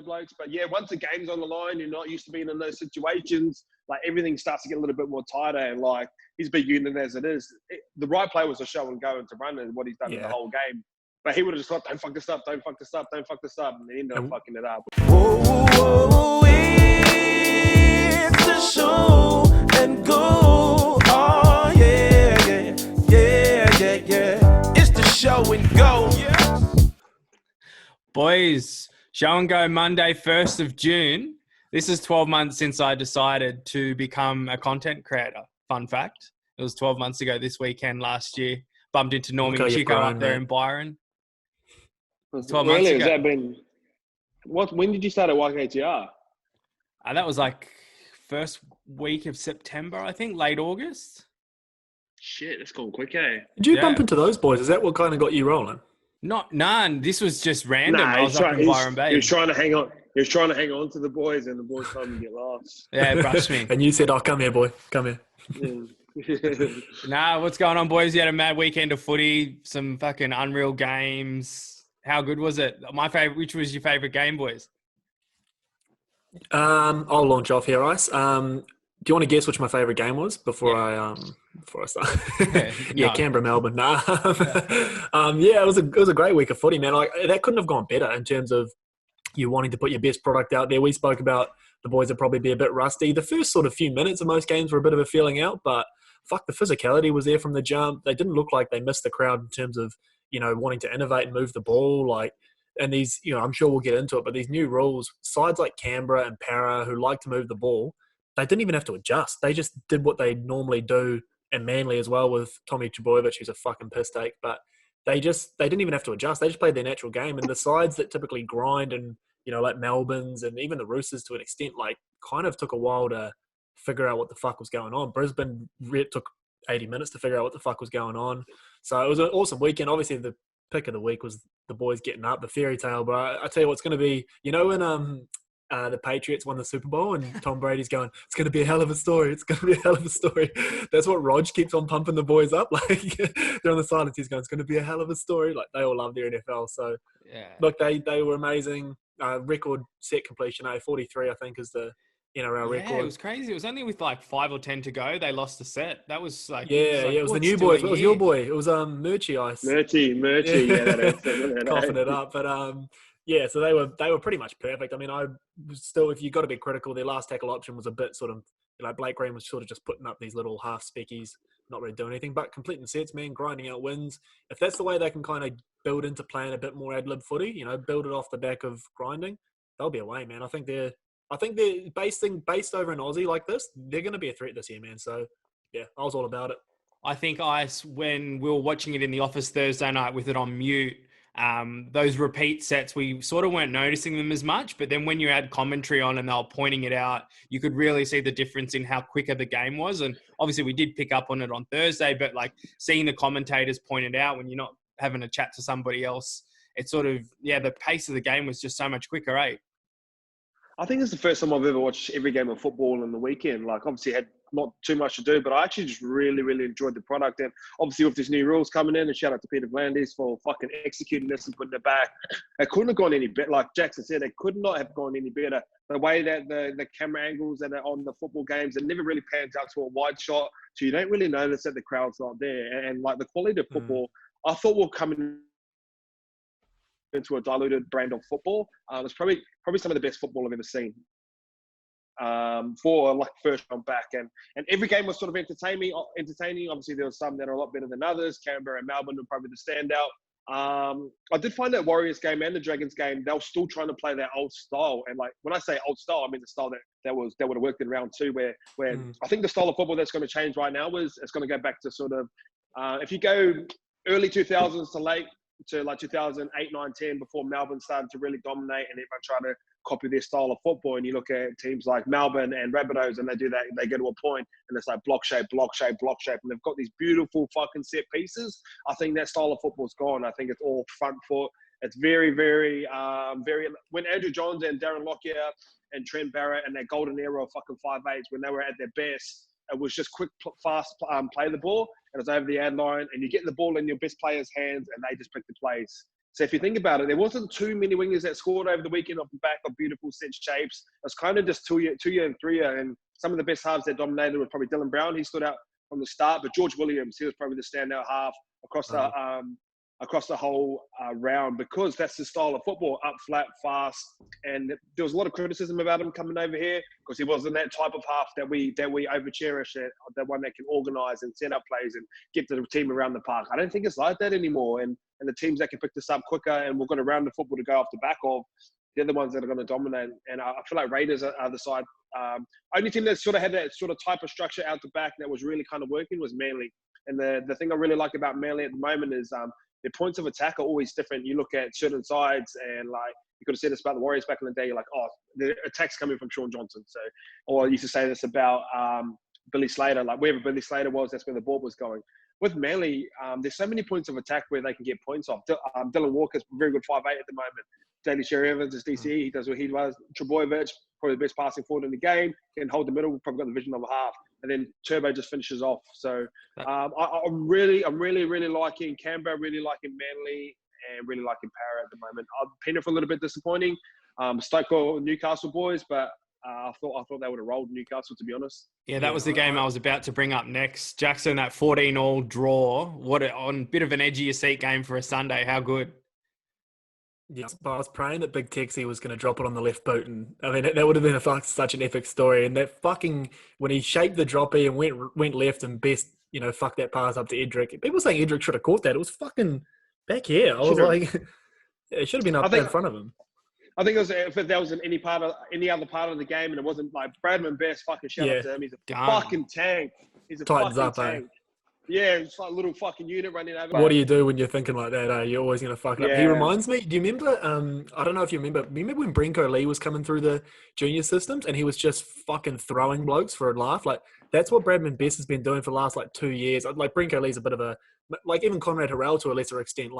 blokes. But yeah, once the game's on the line, you're not used to being in those situations. Like everything starts to get a little bit more tighter, and like he's big unit as it is. The right play was to show and go and to run, and what he's done in the whole game. But he would have just thought, don't fuck this up, don't fuck this up, don't fuck this up, and he ended up fucking it up. Whoa, whoa, it's the show and go. Oh yeah, yeah, yeah, yeah, yeah. It's the show and go. Yeah. Boys, show and go Monday, 1st of June. This is 12 months since I decided to become a content creator. Fun fact. It was 12 months ago this weekend last year. Bumped into Normie and Chico up there in Byron. 12 months ago. Has that been... When did you start at YKTR? That was like first week of September, I think, late August. Shit, it's gone quick, eh? Did you bump into those boys? Is that what kind of got you rolling? None. This was just random. I was up in Byron Bay. He was trying to hang on. He was trying to hang on to the boys, and the boys told him to get lost. Yeah, brushed me. And you said, "Oh, come here, boy, come here." Nah, what's going on, boys? You had a mad weekend of footy, some fucking unreal games. How good was it? Which was your favourite game, boys? I'll launch off here, Ice. Do you want to guess which my favourite game was before I start? Canberra, Melbourne. Nah. It was a great week of footy, man. Like that couldn't have gone better in terms of you wanting to put your best product out there. We spoke about the boys would probably be a bit rusty. The first sort of few minutes of most games were a bit of a feeling out, but fuck, the physicality was there from the jump. They didn't look like they missed the crowd in terms of, wanting to innovate and move the ball. And these, I'm sure we'll get into it, but these new rules, sides like Canberra and Para who like to move the ball, they didn't even have to adjust. They just did what they normally do, and Manly as well with Tommy Trbojevic, who's a fucking piss take, but they didn't even have to adjust. They just played their natural game. And the sides that typically grind and, like Melbourne's and even the Roosters to an extent, like kind of took a while to figure out what the fuck was going on. Brisbane took 80 minutes to figure out what the fuck was going on. So it was an awesome weekend. Obviously, the pick of the week was the boys getting up, the fairy tale. But I tell you what's going to be, when the Patriots won the Super Bowl and Tom Brady's going, it's going to be a hell of a story. It's going to be a hell of a story. That's what Rog keeps on pumping the boys up. Like they're on the silence. He's going, it's going to be a hell of a story. Like they all love their NFL. So look, they were amazing. Record set completion, 43, I think, is the NRL record. Yeah, it was crazy. It was only with like 5 or 10 to go. They lost the set. That was like... it was the new boys. It was your boy. It was Murchie Ice. Murchie. Coughing it up. But so they were pretty much perfect. I mean, I was still, if you got to be critical, their last tackle option was a bit sort of, Blake Green was sort of just putting up these little half speckies, not really doing anything, but completing sets, man, grinding out wins. If that's the way they can kind of build into playing a bit more ad-lib footy, build it off the back of grinding, they'll be away, man. I think they're based over in Aussie like this, they're going to be a threat this year, man. So, yeah, I was all about it. I think, Ice, when we were watching it in the office Thursday night with it on mute, those repeat sets, we sort of weren't noticing them as much. But then when you had commentary on and they were pointing it out, you could really see the difference in how quicker the game was. And obviously we did pick up on it on Thursday, but like seeing the commentators point it out when you're not having a chat to somebody else, it's sort of, the pace of the game was just so much quicker, eh? I think it's the first time I've ever watched every game of football on the weekend. Like, obviously, had not too much to do, but I actually just really, really enjoyed the product. And obviously, with these new rules coming in, and shout out to Peter Vlandis for fucking executing this and putting it back. It couldn't have gone any better. Like Jackson said, it could not have gone any better. The way that the camera angles that are on the football games, it never really pans out to a wide shot, so you don't really notice that the crowd's not there. And like the quality of football, I thought will come into a diluted brand of football. It's probably some of the best football I've ever seen for like first round back, and every game was sort of entertaining. Obviously, there were some that are a lot better than others. Canberra and Melbourne were probably the standout. I did find that Warriors game and the Dragons game, they were still trying to play their old style. And like when I say old style, I mean the style that would have worked in round 2, where I think the style of football that's going to change right now is it's going to go back to sort of if you go early 2000s to like 2008, 9, 10, before Melbourne started to really dominate and everyone tried to copy their style of football. And you look at teams like Melbourne and Rabbitohs, and they do that. They get to a point and it's like block shape, and they've got these beautiful fucking set pieces. I think that style of football's gone. I think it's all front foot. It's very, very, very. When Andrew Johns and Darren Lockyer and Trent Barrett and that golden era of fucking 5'8", when they were at their best, it was just quick, fast, play the ball, and it's over the ad line, and you get the ball in your best players' hands, and they just pick the plays. So if you think about it, there wasn't too many wingers that scored over the weekend off the back of beautiful set shapes. It was kind of just two-year and three-year. And some of the best halves that dominated was probably Dylan Brown. He stood out from the start. But George Williams, he was probably the standout half across the whole round, because that's the style of football, up flat, fast. And there was a lot of criticism about him coming over here because he wasn't that type of half that we over cherish, that one that can organise and set up plays and get the team around the park. I don't think it's like that anymore. And the teams that can pick this up quicker and we've got a round of football to go off the back of, they're the ones that are going to dominate. And I feel like Raiders are the side. Only team that sort of had that sort of type of structure out the back that was really kind of working was Manly. And the thing I really like about Manly at the moment is their points of attack are always different. You look at certain sides and like, you could have said this about the Warriors back in the day. You're like, oh, the attack's coming from Sean Johnson. So, or I used to say this about Billy Slater, like wherever Billy Slater was, that's where the ball was going. With Manly, there's so many points of attack where they can get points off. Dylan Walker's very good 5'8" at the moment. Daly Sherry Evans is DCE. He does what he does. Trebojevic, probably the best passing forward in the game. Can hold the middle. Probably got the vision of a half. And then Turbo just finishes off. So I'm really liking Canberra, really liking Manly, and really liking Para at the moment. Penrith a little bit disappointing. Stoked for Newcastle boys, but I thought they would have rolled Newcastle, to be honest. Yeah, that was the game I was about to bring up next. Jackson, that 14-all draw. What on bit of an edge of your seat game for a Sunday. How good? Yeah, but I was praying that Big Texie was going to drop it on the left boot, and I mean that would have been such an epic story. And that fucking when he shaped the droppy and went left and Best, fuck that pass up to Edric. People saying Edric should have caught that. It was fucking back here. I was like, it should have been up in front of him. I think it was if that was in any other part of the game, and it wasn't like Bradman Best. Fucking shout out to him. He's a fucking tank. He's a Tightens fucking up, tank. Yeah, it's like a little fucking unit running over. What do you do when you're thinking like that? You're always going to fuck it up. He reminds me, do you remember, I don't know if you remember when Brenko Lee was coming through the junior systems and he was just fucking throwing blokes for a laugh? Like, that's what Bradman Best has been doing for the last, 2 years. Like, Brenko Lee's a bit of a, even Conrad Harrell to a lesser extent.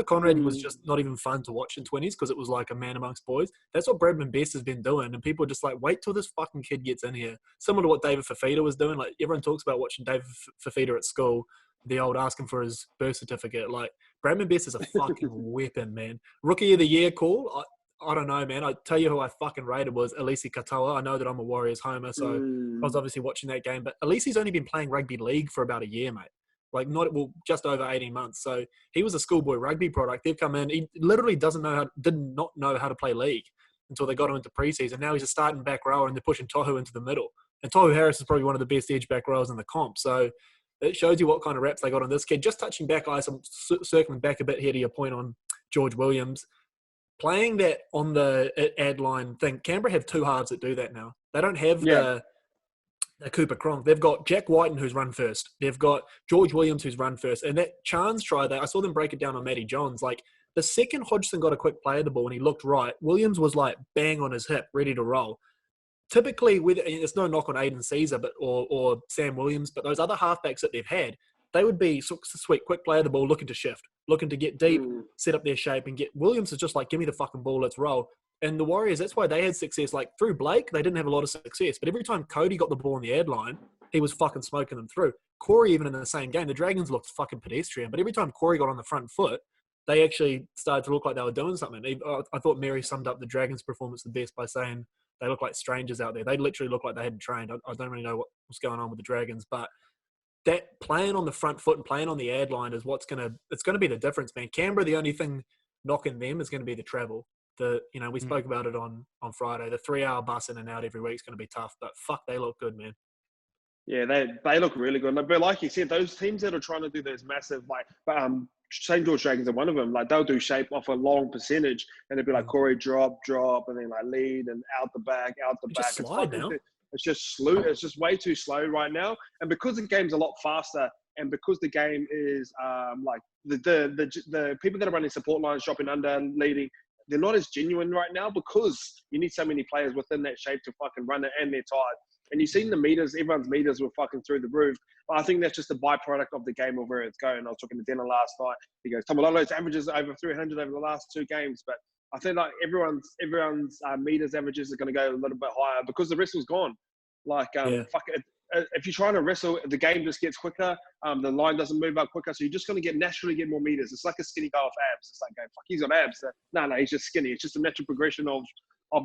Conrad was just not even fun to watch in 20s because it was like a man amongst boys. That's what Bradman Best has been doing. And people are just like, wait till this fucking kid gets in here. Similar to what David Fafita was doing. Like, everyone talks about watching David Fafita at school. The old asking for his birth certificate. Like, Bradman Best is a fucking weapon, man. Rookie of the year call. I don't know, man. I tell you who I fucking rated was Elise Katoa. I know that I'm a Warriors homer, so I was obviously watching that game. But Elise's only been playing rugby league for about a year, mate. Just over 18 months. So he was a schoolboy rugby product. They've come in. He literally did not know how to play league until they got him into preseason. Now he's a starting back rower, and they're pushing Tohu into the middle. And Tohu Harris is probably one of the best edge back rowers in the comp. So it shows you what kind of reps they got on this kid. Just touching back, I'm circling back a bit here to your point on George Williams. Playing that on the ad line thing, Canberra have two halves that do that now. They don't have the Cooper Cronk. They've got Jack Whiten, who's run first. They've got George Williams, who's run first. And that Chance try, I saw them break it down on Matty Johns. Like, the second Hodgson got a quick play of the ball and he looked right, Williams was like bang on his hip, ready to roll. Typically, it's no knock on Aiden Caesar or Sam Williams, but those other halfbacks that they've had, they would be sweet, quick play of the ball, looking to shift, looking to get deep, set up their shape, and get Williams is just like, give me the fucking ball, let's roll. And the Warriors, that's why they had success. Like, through Blake, they didn't have a lot of success, but every time Cody got the ball on the ad line, he was fucking smoking them through. Corey, even in the same game, the Dragons looked fucking pedestrian, but every time Corey got on the front foot, they actually started to look like they were doing something. I thought Mary summed up the Dragons' performance the best by saying they look like strangers out there. They literally look like they hadn't trained. I don't really know what's going on with the Dragons, but that playing on the front foot and playing on the ad line is it's going to be the difference, man. Canberra, the only thing knocking them is going to be the travel. We spoke about it on Friday. The 3-hour bus in and out every week is going to be tough, but fuck, they look good, man. Yeah, they look really good. But like you said, those teams that are trying to do those massive, St. George Dragons are one of them. Like, they'll do shape off a long percentage, and it'll be like Corey drop, and then like lead and out the back. Just slide now. It's just slow. It's just way too slow right now. And because the game's a lot faster, and because the game is the people that are running support lines, dropping under, leading, they're not as genuine right now because you need so many players within that shape to fucking run it, and they're tired. And you've seen the meters, everyone's meters were fucking through the roof. But I think that's just a byproduct of the game of where it's going. I was talking to Denner last night. He goes, Tamalolo's averages over 300 over the last 2 games. But I think like everyone's meters averages are going to go a little bit higher because the rest was gone. Fuck it. if you're trying to wrestle, the game just gets quicker. The line doesn't move up quicker, so you're just going to naturally get more meters. It's like a skinny guy off abs. It's like, fuck, he's got abs. No, he's just skinny. It's just a natural progression of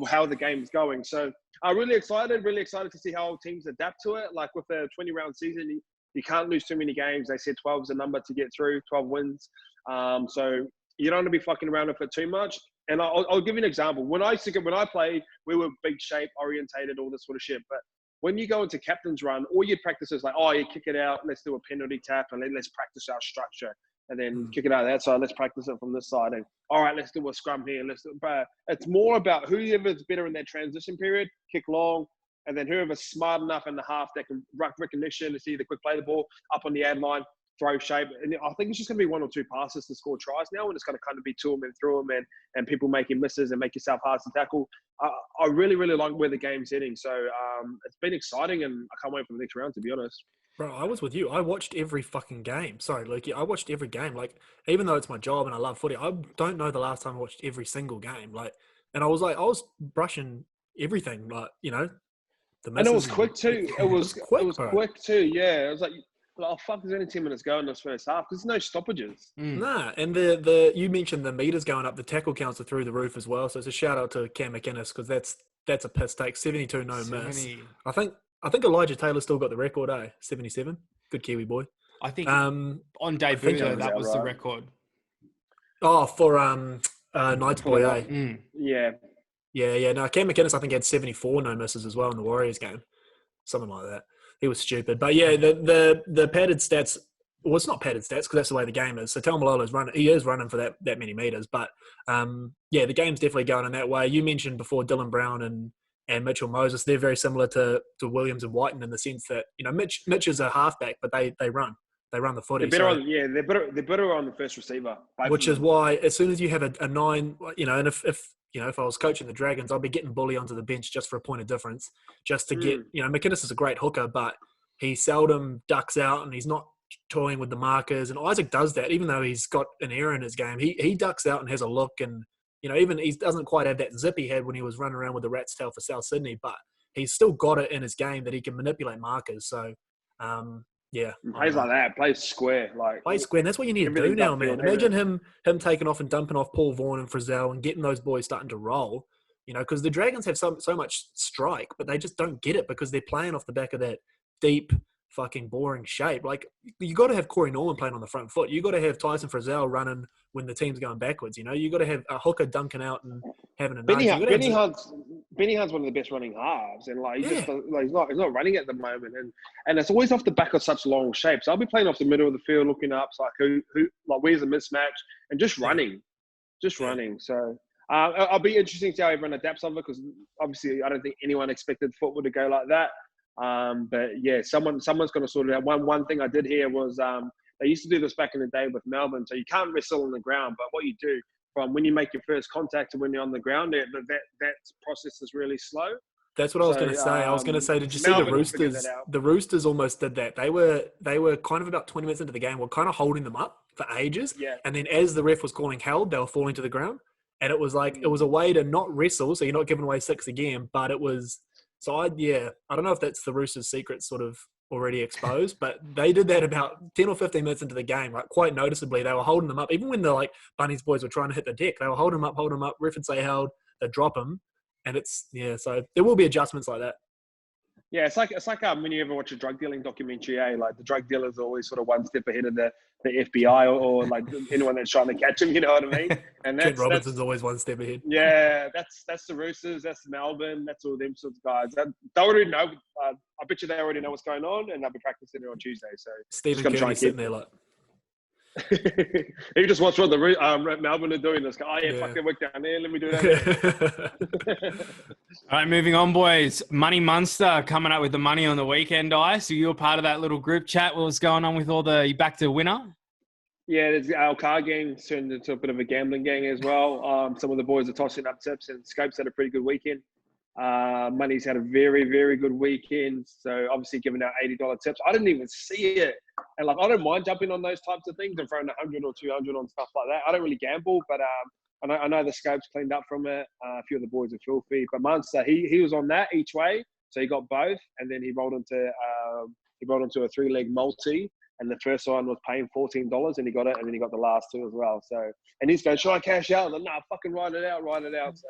how the game is going. So I'm really excited to see how teams adapt to it. Like with a 20-round season, you can't lose too many games. They said 12 is the number to get through, 12 wins. So you don't want to be fucking around with it too much. And I'll give you an example. When I played, we were big shape, orientated, all this sort of shit. But when you go into captain's run, all your practice is like, you kick it out, let's do a penalty tap, and then let's practice our structure. And then kick it out of that side, let's practice it from this side. And all right, let's do a scrum here. But it's more about whoever's better in that transition period, kick long, and then whoever's smart enough in the half that can ruck recognition to either quick play the ball up on the ad line, throw shape. And I think it's just going to be 1 or 2 passes to score tries now, and it's going to kind of be to them and through them and people making misses and make yourself hard to tackle. I really, really like where the game's heading. So it's been exciting, and I can't wait for the next round, to be honest. Bro, I was with you. I watched every fucking game. Sorry, Lukey. I watched every game. Like, even though it's my job and I love footy, I don't know the last time I watched every single game. Like, and I was brushing everything. Like, the misses. And it was quick too. It was quick too. Yeah, it was like, fuck, there's only 10 minutes going in this first half because there's no stoppages. Nah, and you mentioned the meters going up, the tackle counts are through the roof as well. So it's a shout out to Cam McInnes because that's a piss take. 72 no miss. I think Elijah Taylor still got the record, 77. Good Kiwi boy. I think on debut that was the record. Oh, for Knights boy, Yeah. Yeah. No, Cam McInnes I think had 74 no misses as well in the Warriors game, something like that. He was stupid, but yeah, the padded stats. Well, it's not padded stats because that's the way the game is. So Taumalolo's running. He is running for that many meters, but the game's definitely going in that way. You mentioned before Dylan Brown and Mitchell Moses. They're very similar to Williams and Whiten in the sense that Mitch is a halfback, but they run the footy. They're better on the first receiver. Which is why as soon as you have a 9, and if I was coaching the Dragons, I'd be getting Bully onto the bench just for a point of difference, just to get, McInnes is a great hooker, but he seldom ducks out and he's not toying with the markers. And Isaac does that, even though he's got an error in his game. He ducks out and has a look, and, even he doesn't quite have that zip he had when he was running around with the rat's tail for South Sydney, but he's still got it in his game that he can manipulate markers. So, plays like that, plays square, and that's what you need to do now, man. Imagine him taking off and dumping off Paul Vaughan and Frizzell and getting those boys starting to roll. Because the Dragons have so much strike, but they just don't get it because they're playing off the back of that deep, fucking boring shape. Like, you got to have Corey Norman playing on the front foot. You got to have Tyson Frizzell running when the team's going backwards. You got to have a hooker dunking out and having a Benny Hunt's one of the best running halves, and he's not running at the moment, and it's always off the back of such long shapes. I'll be playing off the middle of the field, looking up, who where's the mismatch, and just running. So I'll be interesting to see how everyone adapts on it because obviously I don't think anyone expected football to go like that. But yeah, someone's going to sort it out. One thing I did hear was they used to do this back in the day with Melbourne. So you can't wrestle on the ground, but what you do from when you make your first contact to when you're on the ground, that process is really slow. That's what I was going to say. I was going to say, did you see the Roosters? The Roosters almost did that. They were kind of about 20 minutes into the game, were kind of holding them up for ages. Yeah. And then as the ref was calling held, they were falling to the ground. And it was it was a way to not wrestle, so you're not giving away 6 again. But it was, I don't know if that's the Roosters' secret sort of already exposed, but they did that about 10 or 15 minutes into the game, quite noticeably. They were holding them up. Even when the Bunnies boys were trying to hit the deck, they were holding them up, ref would say held, they'd drop them. And so there will be adjustments like that. Yeah, it's like when you ever watch a drug dealing documentary, the drug dealers are always sort of one step ahead of the FBI or anyone that's trying to catch them, you know what I mean? And Trent Robinson's always one step ahead. Yeah, that's the Roosters, that's Melbourne, that's all them sorts of guys. They already know. I bet you they already know what's going on, and they'll be practicing it on Tuesday. So Stephen Kearney's sitting there you just watch what the Melbourne are doing. This guy, fuck, they work down there. Let me do that. All right, moving on, boys. Money Munster coming up with the money on the weekend, So you were part of that little group chat. What was going on with you back to winner? Yeah, our car gang turned into a bit of a gambling gang as well. Some of the boys are tossing up tips, and Scopes had a pretty good weekend. Money's had a very, very good weekend. So obviously giving out $80 tips. I didn't even see it. And I don't mind jumping on those types of things and throwing 100 or 200 on stuff like that. I don't really gamble, but I know the Scopes cleaned up from it. A few of the boys are filthy. But Munster, he was on that each way. So he got both, and then he rolled into a 3-leg multi, and the first one was paying $14, and he got it, and then he got the last two as well. So, and he's going, should I cash out? I'm like, nah, fucking write it out. So,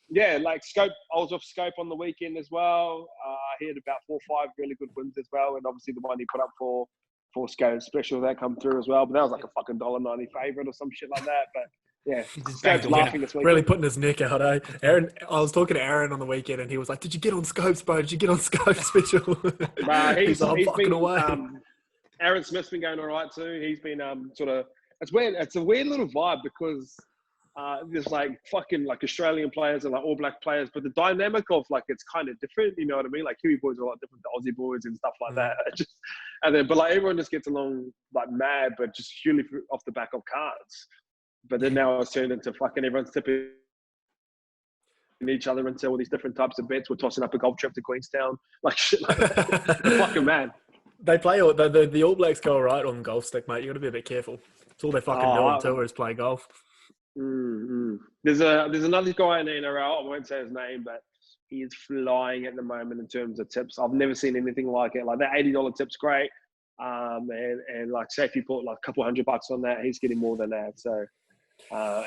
yeah, like Scope, I was off Scope on the weekend as well. He had about 4 or 5 really good wins as well, and obviously the one he put up for Scope special that come through as well. But that was like a fucking $1.90 favorite or some shit like that. But yeah, Scope's laughing this weekend. Really putting his neck out, eh? Aaron, I was talking to Aaron on the weekend, and he was like, "Did you get on Scopes, bro? Did you get on Scopes special?" He's fucking been, away. Aaron Smith's been going all right too. He's been sort of. It's weird. It's a weird little vibe because there's like fucking like Australian players and like All Black players, but the dynamic of like it's kind of different. You know what I mean? Like Kiwi boys are a lot different to Aussie boys and stuff like that. But like everyone just gets along like mad, but just purely off the back of cards. But then now it's turned into fucking everyone's tipping each other into all these different types of bets. We're tossing up a golf trip to Queenstown, like shit like that. Fucking mad. They play the All Blacks go all right on golf stick, mate. You got to be a bit careful. It's all they fucking do on tour is play golf. There's another guy in the NRL. I won't say his name, but he is flying at the moment in terms of tips. I've never seen anything like it. Like that $80 tip's great, and like say if you put like a couple $100 on that, he's getting more than that. So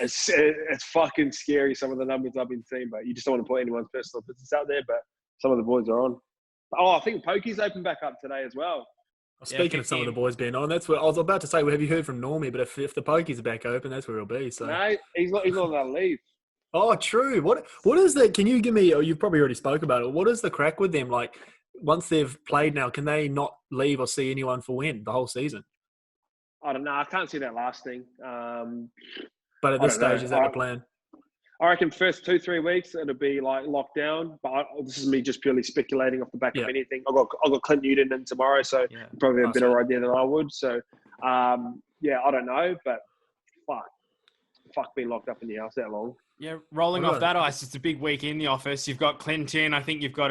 it's fucking scary some of the numbers I've been seeing, but you just don't want to put anyone's personal business out there. But some of the boys are on. Oh, I think Pokey's opened back up today as well. Speaking of some of the boys being on, that's where I was about to say. Have you heard from Normie? But if the Pokies are back open, that's where he'll be. So no, he's not allowed to leave. Oh, true. What is that? Can you give me? Or you've probably already spoke about it. What is the crack with them? Like once they've played now, can they not leave or see anyone for when the whole season? I don't know. I can't see that lasting. But at this stage, is that the plan? I reckon first 2-3 weeks it'll be like lockdown. But this is me just purely speculating off the back of anything. I've got Clint Newton in tomorrow, so probably a better idea than I would. So I don't know, but fuck being locked up in the house that long. Yeah, rolling off that ice, it's a big week in the office. You've got Clinton. I think we've got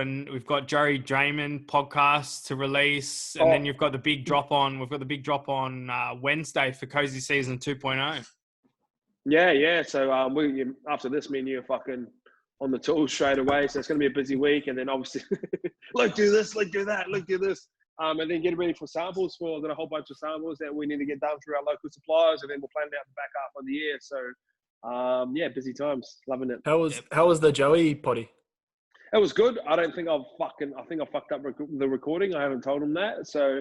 Joey Draymond podcast to release, and then you've got the big drop on. We've got the big drop on Wednesday for Cozy Season 2.0. Yeah. So after this, me and you are fucking on the tools straight away. So it's going to be a busy week, and then obviously, look, do this, look, do that, look, do this, and then get ready for samples. We've got a whole bunch of samples that we need to get done through our local suppliers, and then we'll plan out the back half of the year. So, busy times, loving it. How was the Joey potty? It was good. I think I fucked up the recording. I haven't told him that. So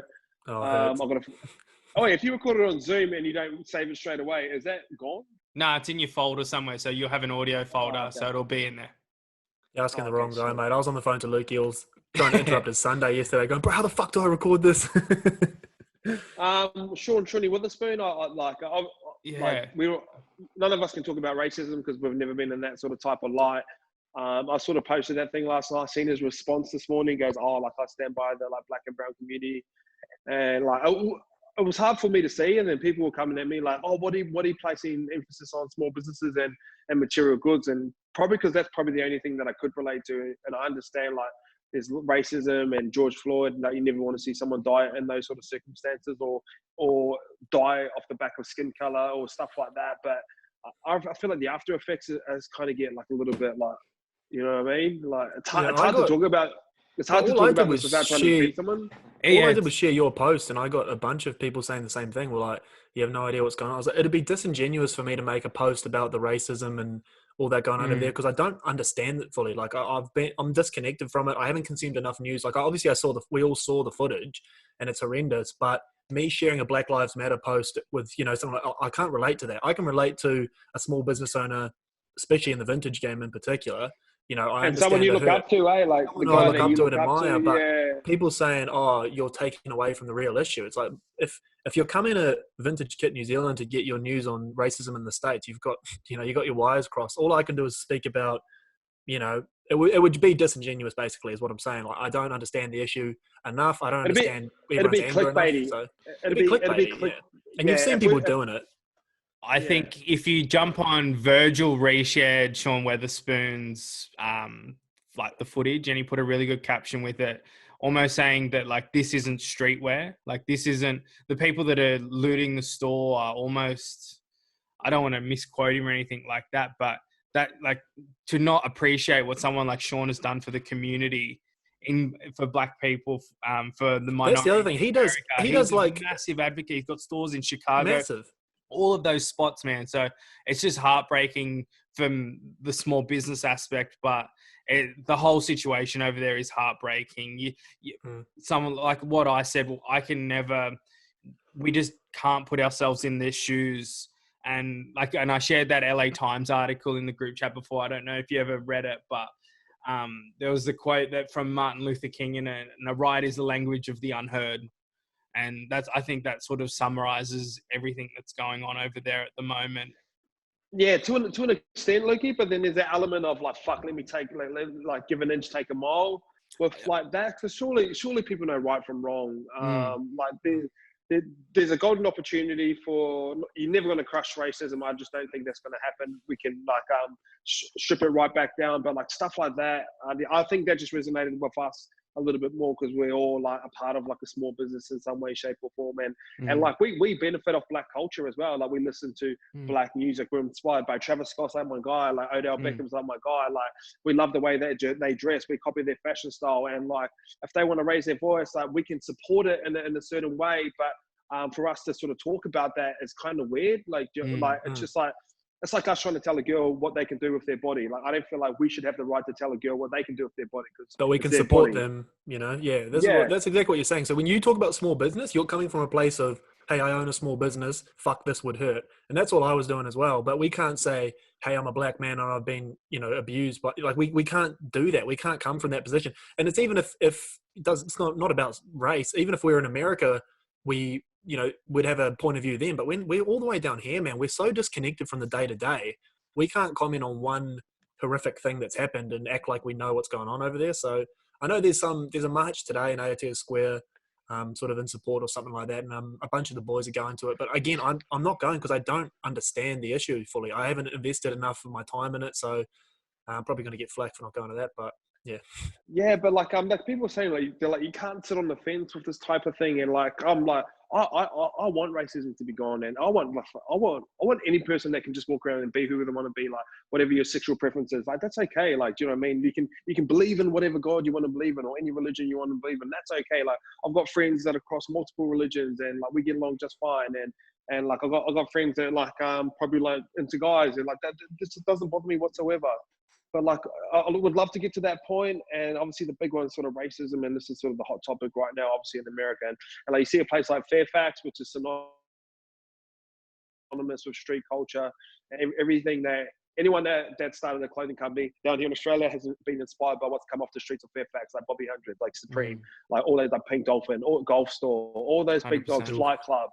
if you record it on Zoom and you don't save it straight away, is that gone? No, it's in your folder somewhere. So you'll have an audio folder, so it'll be in there. You're asking the wrong guy, mate. I was on the phone to Luke Eels trying to interrupt his Sunday yesterday, going, bro, how the fuck do I record this? Sean Trini Witherspoon, none of us can talk about racism because we've never been in that sort of type of light. I sort of posted that thing last night, seen his response this morning, goes, I stand by the black and brown community. And it was hard for me to see, and then people were coming at me like, what are you placing emphasis on small businesses and material goods? And probably because that's probably the only thing that I could relate to. And I understand there's racism and George Floyd, you never want to see someone die in those sort of circumstances or die off the back of skin color or stuff like that. But I feel like the after effects is kind of get a little bit you know what I mean? It's hard to talk about. It's hard to talk about this without trying to defeat someone. All I did was share your post, and I got a bunch of people saying the same thing. We're like, you have no idea what's going on. I was like, it'd be disingenuous for me to make a post about the racism and all that going on over there because I don't understand it fully. I'm disconnected from it. I haven't consumed enough news. Obviously, we all saw the footage, and it's horrendous. But me sharing a Black Lives Matter post with someone, I can't relate to that. I can relate to a small business owner, especially in the vintage game in particular. I and someone you look up to, eh? Like the guy that you look up to, but people saying, you're taking away from the real issue. It's like, if you're coming to Vintage Kit New Zealand to get your news on racism in the States, you've got, you got your wires crossed. All I can do is speak about, it would be disingenuous, basically, is what I'm saying. I don't understand the issue enough. I don't understand everyone's anger enough. So it'd be clickbaity. And you've seen people doing it. I think if you jump on, Virgil reshared Sean Weatherspoon's the footage, and he put a really good caption with it, almost saying that this isn't streetwear. This isn't, the people that are looting the store are almost, I don't want to misquote him or anything like that, but that like to not appreciate what someone like Sean has done for the community for black people, for the minority. That's the other thing. He does He's like a massive advocate. He's got stores in Chicago, massive. all of those spots, man. So it's just heartbreaking from the small business aspect, but the whole situation over there is heartbreaking. Someone like what I said, well, we just can't put ourselves in their shoes. And I shared that LA Times article in the group chat before. I don't know if you ever read it, but there was the quote that from Martin Luther King, and a right is the language of the unheard. And I think that sort of summarizes everything that's going on over there at the moment. Yeah, to an extent, Loki, but then there's that element of like, fuck, let me take, like give an inch, take a mile with like that. Because surely people know right from wrong. Like there's a golden opportunity you're never going to crush racism. I just don't think that's going to happen. We can strip it right back down, but like stuff like that, I think that just resonated with us a little bit more because we're all like a part of like a small business in some way, shape or form. And like we benefit off black culture as well. Like we listen to black music. We're inspired by Travis Scott's like my guy, like Odell Beckham's like my guy. Like we love the way they dress. We copy their fashion style. And like, if they want to raise their voice, like we can support it in a certain way. But for us to sort of talk about that is kind of weird. Like, it's just like, it's like us trying to tell a girl what they can do with their body. Like, I don't feel like we should have the right to tell a girl what they can do with their body. But we can support them, you know? Yeah, that's exactly what you're saying. So when you talk about small business, you're coming from a place of, hey, I own a small business, fuck, this would hurt. And that's what I was doing as well. But we can't say, hey, I'm a black man and I've been, abused. But like, we can't do that. We can't come from that position. And it's even if it's not about race. Even if we're in America, we would have a point of view then. But when we're all the way down here, man, we're so disconnected from the day to day. We can't comment on one horrific thing that's happened and act like we know what's going on over there. So I know there's a march today in Aotea Square, sort of in support or something like that. And a bunch of the boys are going to it. But again, I'm not going because I don't understand the issue fully. I haven't invested enough of my time in it. So I'm probably going to get flack for not going to that. But yeah, but like people saying like they're like you can't sit on the fence with this type of thing, and like I'm like I want racism to be gone, and I want any person that can just walk around and be who they want to be, like whatever your sexual preference is, like that's okay. Like, do you know what I mean? You can believe in whatever God you want to believe in or any religion you want to believe in. That's okay. Like I've got friends that are across multiple religions, and like we get along just fine. And like I've got friends that like probably like into guys, and like that this doesn't bother me whatsoever. But like, I would love to get to that point. And obviously the big one is sort of racism. And this is sort of the hot topic right now, obviously in America. And like you see a place like Fairfax, which is synonymous with street culture, and everything anyone that started a clothing company down here in Australia has been inspired by what's come off the streets of Fairfax, like Bobby 100, like Supreme, like all those, like Pink Dolphin, or Golf Store, all those big dogs, Flight Club.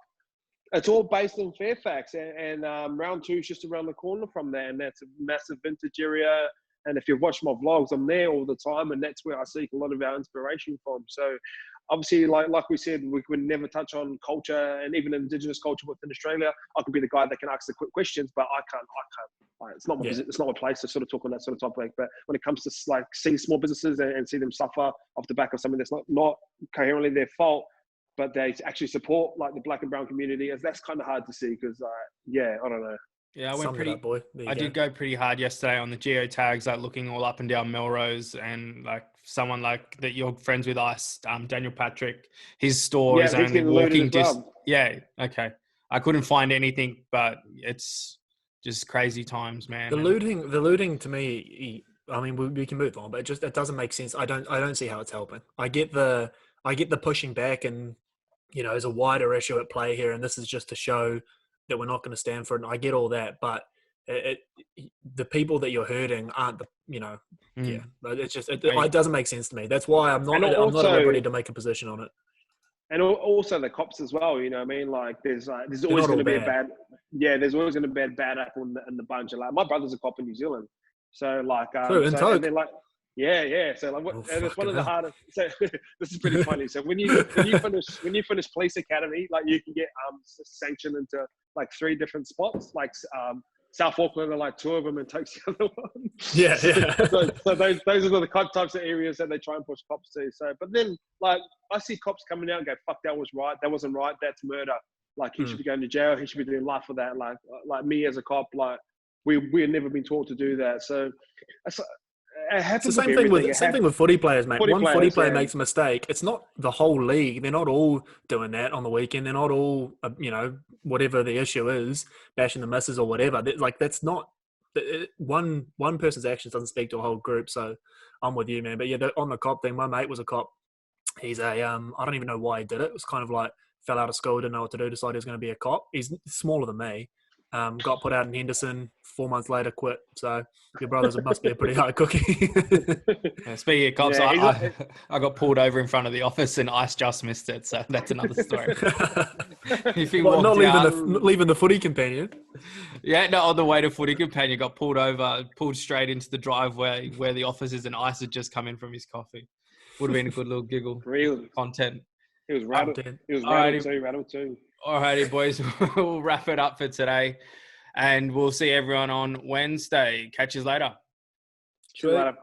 It's all based in Fairfax. And round 2 is just around the corner from there. And that's a massive vintage area. And if you've watched my vlogs, I'm there all the time, and that's where I seek a lot of our inspiration from. So obviously, like we said, we could never touch on culture and even Indigenous culture within Australia. I could be the guy that can ask the quick questions, but I can't. It's not my place to sort of talk on that sort of topic. But when it comes to like seeing small businesses and see them suffer off the back of something that's not coherently their fault, but they actually support like the black and brown community, that's kind of hard to see because, I don't know. Yeah, I did go pretty hard yesterday on the geotags, like looking all up and down Melrose, and like someone like that you're friends with us, Daniel Patrick, his store is only walking distance. Yeah, okay. I couldn't find anything, but it's just crazy times, man. The looting to me, I mean, we can move on, but it doesn't make sense. I don't see how it's helping. I get the pushing back, and there's a wider issue at play here, and this is just to show that we're not going to stand for it. And I get all that, but the people that you're hurting aren't it's just, it doesn't make sense to me. That's why I'm not at liberty to make a position on it. And also the cops as well, you know what I mean? Like there's always going to be there's always going to be a bad apple in the bunch. Like my brother's a cop in New Zealand. So like, and they're like, yeah. So like, and it's one of the hardest. So this is pretty funny. So when you finish police academy, like you can get sanctioned into like 3 different spots. Like South Auckland are like 2 of them, and Toke's the other one. Yeah. So those are the types of areas that they try and push cops to. So, but then like I see cops coming out and go, "Fuck, that was right. That wasn't right. That's murder. Like he should be going to jail. He should be doing life for that." Like me as a cop, like we had never been taught to do that. So it happens. It's the same thing with footy players, mate. One footy player makes a mistake. It's not the whole league. They're not all doing that on the weekend. They're not all, whatever the issue is, bashing the misses or whatever. That's not one person's actions doesn't speak to a whole group. So I'm with you, man. But yeah, on the cop thing, my mate was a cop. He's I don't even know why he did it. It was kind of like fell out of school, didn't know what to do, decided he was going to be a cop. He's smaller than me. Got put out in Henderson, 4 months later quit. So your brothers must be a pretty hard cookie. Speaking of cops, I got pulled over in front of the office and Ice just missed it. So that's another story. Not leaving the footy companion. Yeah, no, on the way to footy companion, got pulled over, pulled straight into the driveway where the office is, and Ice had just come in from his coffee. Would have been a good little giggle. Real content. He was rattled. Rattled too. Alrighty, boys. We'll wrap it up for today. And we'll see everyone on Wednesday. Catch you later. See you later.